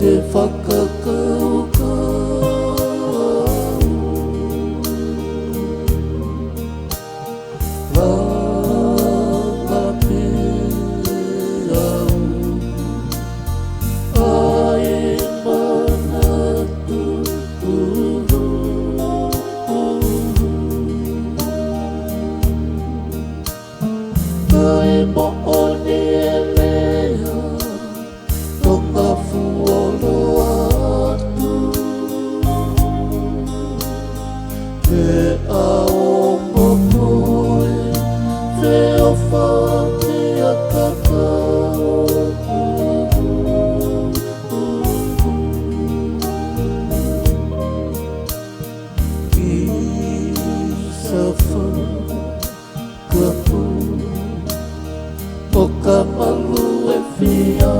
te whakakaukau. Ranga pēr au, ai manatu uru. Ai mo'oni e lea, tonga fuolo atu. Te ao mokoe, te ofa te akakau. Ki sa whanu ka pu, o ka malu e whiawhi.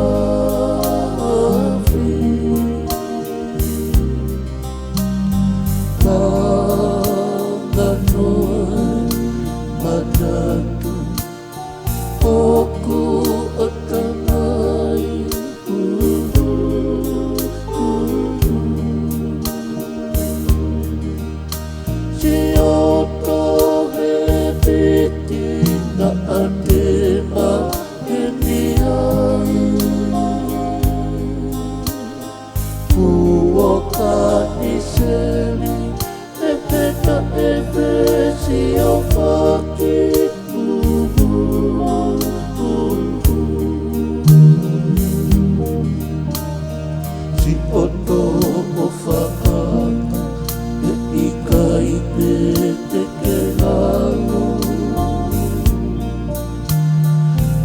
Tanga noe manatu, oku o tangai uru. Si o tohe piti na ate ma ni ai. Kua ka ni seli, e peta e pesi o whaki uhu. Si oto o whakata, e ika i te ke lalo.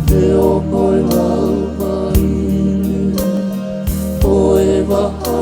Te o ngoi lau mai, o e waha